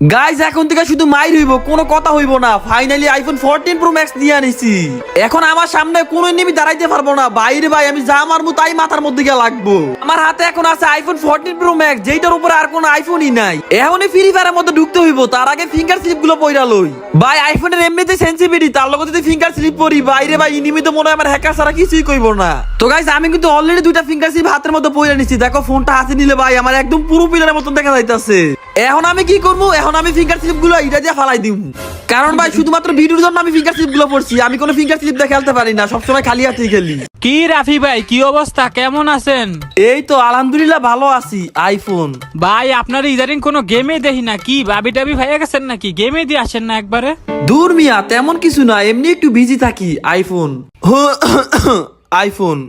Guys এখন থেকে শুধু মাইর হইব, কোনো কথা হইব না। ফাইনালি আইফোন 14 প্রো ম্যাক্স নিয়ে আনিছি। এখন আমার সামনে কোনো নিবি দাঁড়াইতে পারবো না। বাইরে ভাই আমি যা মারবো তাই মাথার মধ্যে গিয়ে লাগবো। আমার হাতে এখন আছে আইফোন 14 প্রো ম্যাক্স, যেটার উপরে আর কোনো আইফোনই নাই। এখনই ফ্রি ফায়ারের মধ্যে ঢুকতে হইব, তার আগে ফিঙ্গার স্লিপ গুলো পয়রা লই। ভাই আইফোনের এমনিতে সেন্সিটিভিটি, তার লগে যদি ফিঙ্গার স্লিপ পরি বাইরে ভাই ইনিমি তো মনে হয় আমার হ্যাকার ছাড়া কিছুই কইব না। তো গাইজ আমি কিন্তু অলরেডি দুইটা ফিঙ্গার স্লিপ হাতের মধ্যে পয়রা নিছি। দেখো ফোনটা হাতে নিলে ভাই আমার একদম পুরো পিলারের মতন দেখা যাইতাছে। এখন আমি কি করবো? এখন আমি ফিঙ্গার স্লিপ গুলো এটা দিয়ে ফালাই দিব, কারণ ভাই শুধুমাত্র ভিডিওর জন্য আমি ফিঙ্গার স্লিপ গুলো পড়ছি। আমি কোনো ফিঙ্গার স্লিপ দিয়ে খেলতে পারি না, সবসময় খালি হাতেই খেলি। কি রাফি ভাই, কি অবস্থা, কেমন আছেন? এই তো আলহামদুলিল্লাহ ভালো আছি। আইফোন ভাই আপনার ইদারিং কোনো গেমে দেখি না, কি ভাবি টাবি ভাইয়া গেছেন নাকি? গেমে দিয়ে আসেন না একবারে? দূর মিয়া, তেমন কিছু না, এমনি একটু বিজি থাকি। আইফোন আইফোন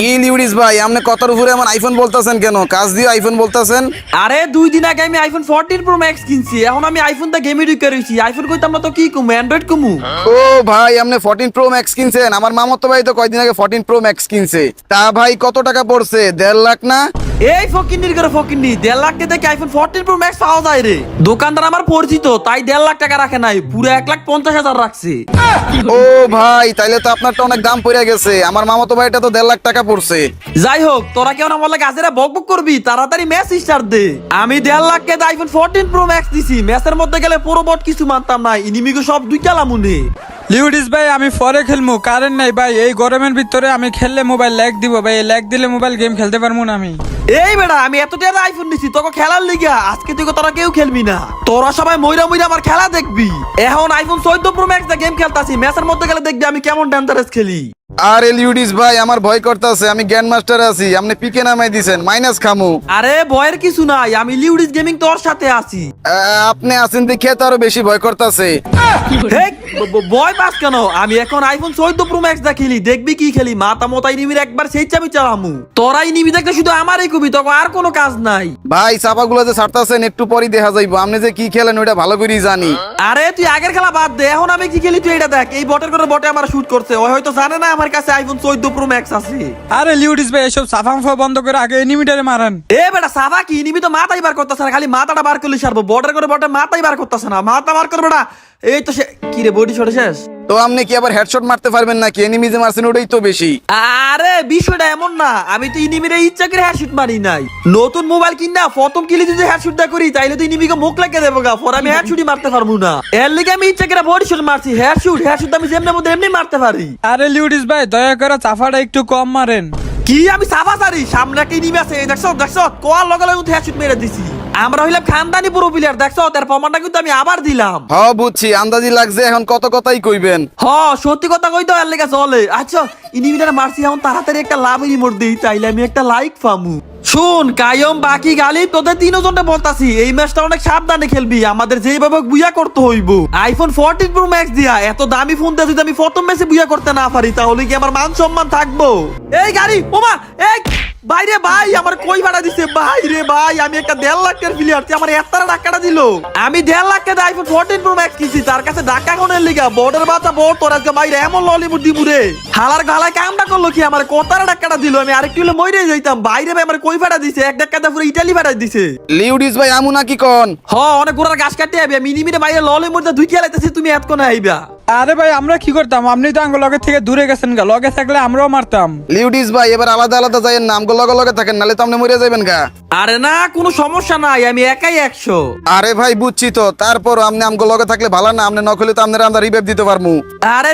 কি লিউডিস ভাই, আপনি কতর উপরে আমার আইফোন বলতেছেন কেন? কাজ দিয়ে আইফোন বলতেছেন? আরে 2 দিন আগে আমি আইফোন 14 প্রো ম্যাক্স কিনছি। এখন আমি আইফোন দা গেমে ঢুকে রইছি। আইফোন কইতাম না তো কি কমু, অ্যান্ড্রয়েড কমু। ও ভাই, আপনি 14 প্রো ম্যাক্স কিনছেন? আমার মামাতো ভাই তো কয়দিন আগে 14 প্রো ম্যাক্স কিনছে। তা ভাই কত টাকা পড়ছে? 1.5 লাখ না? এই ফকিন্নির করে ফকিন্নি, 1.5 লাখ টাকা আইফোন 14 প্রো ম্যাক্স পাওয়া যায় রে। দোকানদার আমার পরিচিত, তাই 1.5 লাখ টাকা রাখে নাই, পুরো 1,50,000 রাখছে। ও ভাই, তাইলে তো আপনারটা অনেক দাম পড়ে গেছে। আমার মামাতো ভাইটা তো 1.5 লাখ টাকা পড়ছে। যাই হোক, তোরা কেমন আমার লাগে আজেরা বকবক করবি? তাড়াতাড়ি ম্যাচ স্টার্ট দে। আমি 1.5 লাখ টাকা আইফোন 14 প্রো ম্যাক্স দিছি। ম্যাচের মধ্যে গেলে পুরো বট কিছু মানতাম না, ইনিমিগো সব দুই কালামুনে। লিউডিস ভাই আমি পরে খেলবো, কারেন্ট নাই ভাই। এই গরমের ভিতরে আমি খেললে মোবাইল ল্যাগ দিব ভাই, ল্যাগ দিলে মোবাইল গেম খেলতে পারবো না আমি। এই বেটা, আমি এত টাকা আইফোন নিছি তোকে খেলার লিগা। আজকে তুই তোরা কেউ খেলবি না, তোরা সবাই মইরা মইরা আমার খেলা দেখবি। এখন আইফোন 14 প্রো ম্যাক্স দা গেম খেলতাছি, ম্যাচের মধ্যে গেলে দেখবি আমি কেমন ডেঞ্জারাস খেলি। আরে লিউডিস ভাই, আমার ভয় করতেছে। আমি গ্র্যান্ড মাস্টার আছি, আপনি পিকে নামাই দিছেন, মাইনাস খামু। আরে ভয়ের কিছু নাই, আমি লিউডিস গেমিং তোর সাথে আছি। আপনি আছেন দেখে তো আরো বেশি ভয় করতেছে। হেক, ভয় পাস কেন? আমি এখন আইফোন 14 প্রো ম্যাক্স দা খেলি, দেখবি কি খেলি। মাথা মোতাই নিমির একবার সেই চাবি চালামু। তোরাই নিবি দেখলে শুধু আমারই কবি, তখন আর কোনো কাজ নাই। ভাই চাপাগুলো যে ছাড়তাছেন একটু পরই দেখা যাইবো। আপনি যে কি খেলেন ওইটা ভালো করেই জানি। আরে তুই আগের খেলা বাদ দে, এখন আমি কি খেলি তুই এটা দেখ। এই বটের করে বটে আমার শুট করছে, ও হয়তো জানে না আমার কাছে আইফোন 14 প্রো ম্যাক্স আছে। আরে লিউডিস ভাই এসব সাফাফা বন্ধ করে আগে এনিমিটারে মারান। এ বেটা সাফা কি নিবি তো মাথাই বার করতেছে না, খালি মাথাটা বার করলে সারবো। বটের করে বটে মাথাই বার করতেছে না, মাথা বার করবে না। এই তো কি রে, বডি শটে শেষ। তো আপনি কি আবার হেডশট মারতে পারবেন নাকি? এনিমি যে মারছেন ওটাই তো বেশি। আরে বিষয়টা এমন না, আমি তো ইনিমিরে ইচ্ছা করে হেডশট মারি নাই। নতুন মোবাইল কিনা প্রথম কিলি যদি হেডশট দা করি তাইলে তো ইনিমিকে মুখ লাগিয়ে দেবো গা, পরে আমি হেডশটই মারতে পারবো না। এর লিগে আমি ইচ্ছা করে বডি শট মারছি। হেডশট আমি যেমনি মধ্যে এমনি মারতে পারি। আরে লিউডিস ভাই দয়া করে চাফাটা একটু কম মারেন। কি আমি সাফা সারি? সামনে একটা ইনিমি আছে, দেখছো দেখছো, কোয়ার লগে লগে হেডশট মেরে দিছি। আমরা হইলাম খানদানি পুরো প্লেয়ার, দেখছো তার প্রমাণটা কিন্তু আমি আবার দিলাম। হ বুঝছি, আন্দাজি লাগছে। এখন কত কথাই কইবেন? সত্যি কথা কইতো এর লেগে চলে। আচ্ছা ইনিমিটারে মারছি, এখন তাড়াতাড়ি একটা লাভ রিমোট দেই, তাইলে আমি একটা লাইক পামু। শুন কায়ম বাকি গালি, তোদের তিনজনটা বলতাছি এই ম্যাচটা অনেক সাবধানে খেলবি। আমাদের যেইভাবে বুয়া করতে হইব। আইফোন 14 প্রো ম্যাক্স দিয়া এত দামি ফোন দিয়ে যদি আমি প্রথম ম্যাচে বুয়া করতে না পারি তাহলে কি আমার মান সম্মান থাকবো? এই গাড়ি ওমা, এই বাইরে ভাই আমার কই ভাড়া দিছে ভাই রে ভাই। আমি একটা 1.5 লাখ টাকার প্লেয়ার, আমার এতটা টাকাটা দিল। আমি 1.5 লাখ টাকা আইফোন 14 প্রো ম্যাক্স কিনছি, তার কাছে ঢাকা কোনের লিগা বর্ডার বাচ্চা বড় তোর আজকে ভাই এমন ললিমুড দিমুরে। হালার গালায় কামটা করলো কি, আমার কতটা টাকাটা দিল। আমি আরেকটু হলে মইরে যাইতাম। বাইরে ভাই আমার কই ভাড়া দিছে, 1 টাকা পুরো ইটালি ভাড়া দিছে। লিউডিস ভাই আমু নাকি কোন? অনেক গোড়ার গাছ কাটতে আইবা, মিনিমিটে বাইরে ললিমুড দুই খেলাইতেছি, তুমি এত কোনে আইবা? আরে ভাই আমরা কি করতাম, আপনি তো আঙ্গ লগে থেকে দূরে গেছেন গা, লগে থাকলে আমরাও মারতাম। লিউডিস ভাই এবার আলাদা আলাদা যাইয়েন না, আমগো লগে লগে থাকেন, নালে তো আপনি মরে যাবেন গা। আরে না কোনো সমস্যা নাই, আমি একাই 100। আরে ভাই বুঝছি তো, তারপর আপনি আমগো লগে থাকলে ভালো না? আপনি নকলে তো আপনারা আমরা রিভাইভ দিতে পারমু। আরে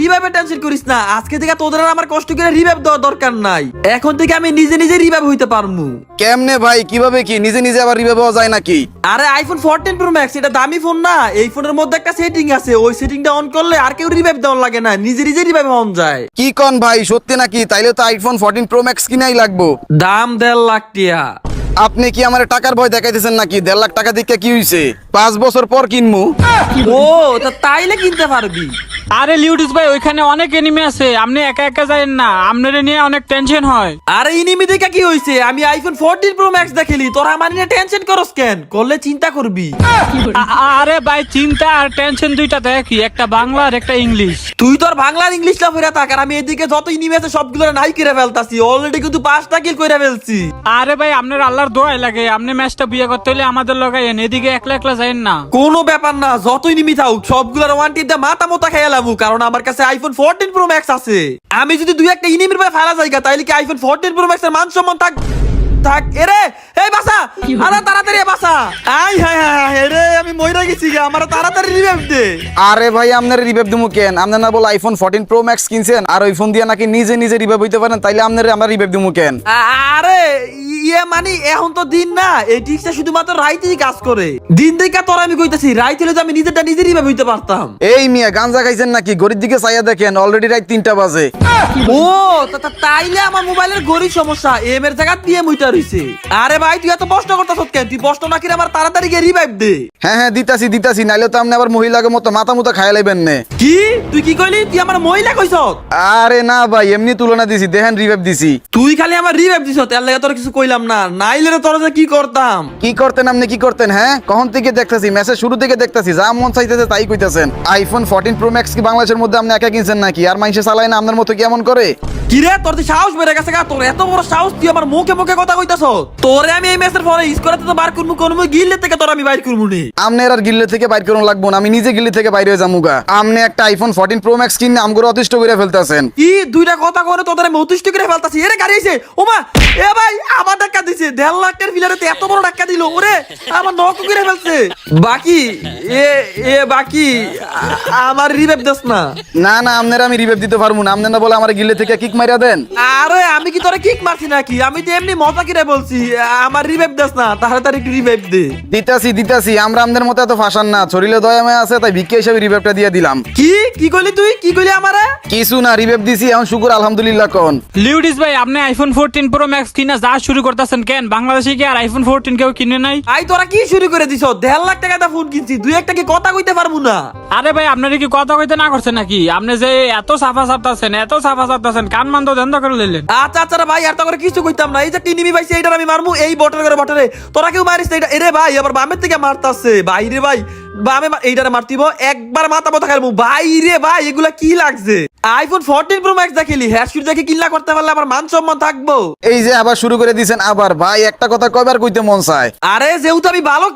রিভাইভের টেনশন করিস না। আজকে থেকে তোদের আর আমার কষ্ট করে রিভাইভ দেওয়ার দরকার নাই। এখন থেকে আমি নিজে নিজে রিভাইভ হইতে পারমু। কেমনে ভাই, কিভাবে কি? নিজে নিজে আবার রিভাইভ হওয়া যায় নাকি? আরে আইফোন 14 প্রো ম্যাক্স এটা দামি ফোন না, এই ফোনের মধ্যে একটা সেটিং আছে, ওই সেটিংটা অন করলে আর কেউ রিভাইভ দেওয়ার লাগে না, নিজে নিজে রিভাইভ হন যায়। কি কোন ভাই, সত্যি নাকি? তাইলে তো আইফোন 14 প্রো ম্যাক্স কিনাই লাগবো। দাম 1.5 লাখ টাকা। আপনি কি আমার টাকার ভয় দেখাইতেছেন নাকি? 1.5 লাখ টাকা দিকে কি হইছে? 5 বছর পর কিনমু। ও তা তাইলে কিনতে পারবি। আরে লিউডিস ভাই ওইখানে অনেক এনিমি আছে, আপনি একা একা যাইেন না, আপনারে নিয়ে অনেক টেনশন হয়। আরে ইনিমি দেখা কি হইছে, আমি আইফোন 14 প্রো ম্যাক্স দেখেলি, তোরা আমার নিয়ে টেনশন করস কেন? করলে চিন্তা করবি। আরে ভাই চিন্তা আর টেনশন দুইটা দেখি, একটা বাংলা আর একটা ইংলিশ। তুই তোর বাংলা আর ইংলিশটা ফিরে থাক, আর আমি এদিকে যত ইনিমি আছে সবগুলো নাই করে ফেলতাছি। অলরেডি কিন্তু 5টা কিল করে ফেলছি। আরে ভাই আপনার আল্লাহর দোয়াই লাগে, আপনি ম্যাচটা বিয়ে করতে হলে আমাদের লাগাইন, এদিকে একলা একলা যাইেন না। কোনো ব্যাপার না, যত ইনিমি থাকুক সবগুলোর ওয়ান টিপ দিয়ে মাথা মোতা খেয়ালাম, কারণ আমার কাছে আইফোন 14 প্রো ম্যাক্স আছে। আমি যদি দুই একটা ইনিমির পায়ে ফেলা যাই তাইলে কি আইফোন 14 প্রো ম্যাক্স এর মান সম্মান থাক থাক এরে? এই বাসা, আরে তাড়াতাড়ি বাসা। আই হায় হায় এরে, আমি মইরা গেছি গে, আমার তাড়াতাড়ি রিভাইভ দে। আরে ভাই আপনার রিভাইভ দিমু কেন? আপনি না বল আইফোন 14 প্রো ম্যাক্স কিনছেন, আর ওই ফোন দিয়ে নাকি নিজে নিজে রিভাইভ হইতে পারেন, তাইলে আপনার আমরা রিভাইভ দিমু কেন? আরে ইয়ে মানে এখন তো দিন না, এই টিক্সটা শুধুমাত্র রাইতেই কাজ করে। দিন দেখা তোর আমি কইতাছি, রাইত হলে তো আমি নিজেরটা নিজে রিভাইভ হইতে পারতাম। এই মিয়া গাঞ্জা খাইছেন নাকি? গরির দিকে চাইয়া দেখেন, অলরেডি রাত 3টা বাজে। ও তাইলে আমার মোবাইলের গরিব সমস্যা, এম এর জায়গা পিএম হইতা রইছে। আরে ভাই তুই এত প্রশ্ন করতাছ কেন? তুই প্রশ্ন না করে আমার তাড়াতাড়ি গিয়ে রিভাইভ দে। হ্যাঁ হ্যাঁ দিতাছি, নাইলে তো আপনি আবার মহিলাকে মতো মাথা মুতা খাইয়া লাইবেন নে। কি তুই কি কইলি? তুই আমার মহিলা কইছ? আরে না ভাই, এমনি তুলনা দিছি, দেখেন রিভাইভ দিছি। তুই খালি আমার রিভাইভ দিছ, তার লাগে তোর কিছু কইলাম না, নাইলে রে তোর যে কি করতাম। কি করতেন আপনি, কি করতেন? হ্যাঁ কখন থেকে দেখতেছি, ম্যাচের শুরু থেকে দেখতেছি, যা মন চাইতেছে তাই কইতেছেন। আইফোন 14 প্রো ম্যাক্স কি বাংলাদেশের মধ্যে আপনি একা কিনছেন নাকি? আর মানুষে চালায় না আপনার মতো কেমন করে? কি রে তোর তুই সাহস বেড়ে গেছে গা? তোর এত বড় সাহস, তুই আমার মুখে মুখে কথা কইতাছ? তোরে আমি এই ম্যাচের পরে স্কোরাতে তো বার করবো, করবো গিল্লে থেকে তোর আমি বাইর করবো নি। আমনের আর গিল্লি থেকে বাইর করুন লাগবো না, আমি নিজে গিল্লি থেকে বাইরে হয়ে যামুগা। আমনে একটা আইফোন 14 প্রো ম্যাক্স কিনে আমগুলো অতিষ্ঠ করে ফেলতেছেন। কি দুইটা কথা কনে তোদের আমি অতিষ্ঠ করে ফেলতাছি? এরে গাড়ি আইছে, ওমা এ ভাই আমার ধাক্কা দিছে, 1.5 লাখ টাকার ফিলারেতে এত বড় ধাক্কা দিল, ওরে আমার নক করে ফেলছে। বাকি এ এ বাকি আমার রিভাইভ দেস না। না না, আপনারা আমি রিভাইভ দিতে পারবো না, আপনার না বলে আমার গিল্লি থেকে কিক মারিয়া দেন। আরে আমি কি তোরে কিক মারছি নাকি? আমি তো এমনি মজা করে বলছি, আমার রিভাইভ দেস না, তাড়াতাড়ি একটু রিভাইভ দে। দিতাছি, আমরা আমাদের মতো এত ফাঁসান না, শরীরে দয়া মায়া আছে, তাই ভিক্ষা হিসাবে রিভাইভটা দিয়ে দিলাম। কি কি কইলি তুই? কি কইলি আমারে? কিছু না, রিভাইভ দিছি, এখন শুকুর আলহামদুলিল্লাহ কোন। লিউডিস ভাই আপনি আইফোন 14 প্রো ম্যাক্স কিনা যা শুরু করতেছেন কেন? বাংলাদেশে কি আর আইফোন 14 কেউ কিনে নাই? আই তোরা কি শুরু করে দিছ? 1.5 লাখ টাকা দা ফোন কিনছি, দুই একটা কি কথা কইতে পারবো না? আরে ভাই আপনারা কি কথা কইতে না করছেন নাকি? আপনি যে এত সাফা সাপতাছেন কান মান তো ধন্দা করে লইলেন। আচ্ছা আচ্ছা রে ভাই, আর তো করে কিছু কইতাম না। এই যে টিনিমি ভাইছে এইটার আমি মারমু, এই বটরে করে বটরে তোরা কেউ মারিস না। এটা এরে ভাই আবার বামের থেকে মারতাছে, ভাই রে ভাই বামে এইটারে মারতিব, একবার মাথা মাথা খাইলমু। ভাই রে ভাই এগুলা কি লাগছে? আইফোন 14 প্রো ম্যাক্স দেখিলি, হেডশট দেখে কিল্লা করতে পারলে আমার মান সম্মান থাকবো। এই যে আবার শুরু করে দিয়েছেন, আবার ভাই একটা কথা কয়বার কইতে মন চায়। আরে যেহেতু আমি ভালো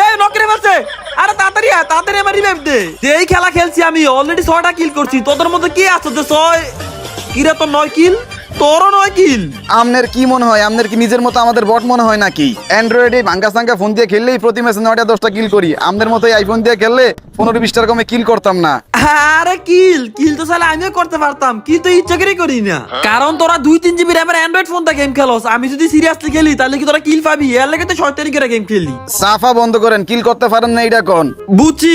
এই নকরে ফেলছে, আরে তাড়াতাড়ি তাড়াতাড়ি আমার রিভাইভ দে। এই খেলা খেলছি আমি, অলরেডি 6টা কিল করছি, তোদের মধ্যে কি আছে যে 6 কিরে তোর 9 কিল? তোরও 9 কিল? আপনার কি মনে হয়, আপনার কি নিজের মতো আমাদের বট মনে হয় নাকি? অ্যান্ড্রয়েডে ভাঙ্গা সাঙ্গা ফোন দিয়ে খেললেই প্রতি ম্যাচে 9টা 10টা কিল করি, আমাদের মতো আইফোন দিয়ে খেললে 15-20টার কমে কিল করতাম না। আরে কিল তো সালে আমিও করতে পারতাম, কিল তো ইচ্ছা করে করি না, কারণ তোরা 2-3 জিবি র্যামের অ্যান্ড্রয়েড ফোনটা গেম খেলোস। আমি যদি সিরিয়াসলি খেলি তাহলে কি তোরা কিল পাবি? এর লাগে তো শয়তানি করে গেম খেলি। সাফা বন্ধ করেন, কিল করতে পারেন না এটা কোন? বুঝছি,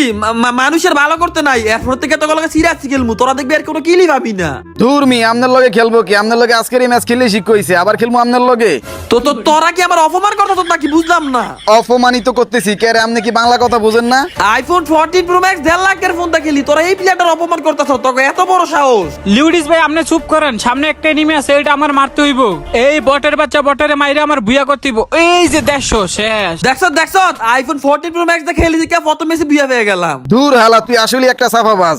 মানুষের ভালো করতে নাই, এরপর থেকে তো লগে সিরিয়াসলি খেলমু, তোরা দেখবি আর কোনো কিলই পাবি না। দূর মি, আপনার লগে খেলবো কি? আপনার লগে আজকের এই ম্যাচ খেললেই শিখ হইছে, আবার খেলবো আপনার লগে? তো তোরা কি আমার অপমান করতে নাকি? বুঝলাম না। অপমানিত করতেছি কে রে? আপনি কি বাংলা কথা বুঝেন না? আইফোন 14 প্রো ম্যাক্স 1.5 লাখ টাকার ফোনটা খেলি, তোরা এই প্লেয়ারটার অপমান করতেছ, তোকে এত বড় সাহস? লিউডিস ভাই আপনি চুপ করেন, সামনে একটা এনিমি আছে, এটা আমার মারতে হইব। এই বটের বাচ্চা বটের মাইরে আমার বুয়া করতে হইব। এই যে 150 শেষ। দেখছ আইফোন 14 প্রো ম্যাক্স খেলি দিকে প্রথম মেসে বিয়া হয়ে গেলাম। দূর হালা, তুই আসলে একটা সাফাবাজ।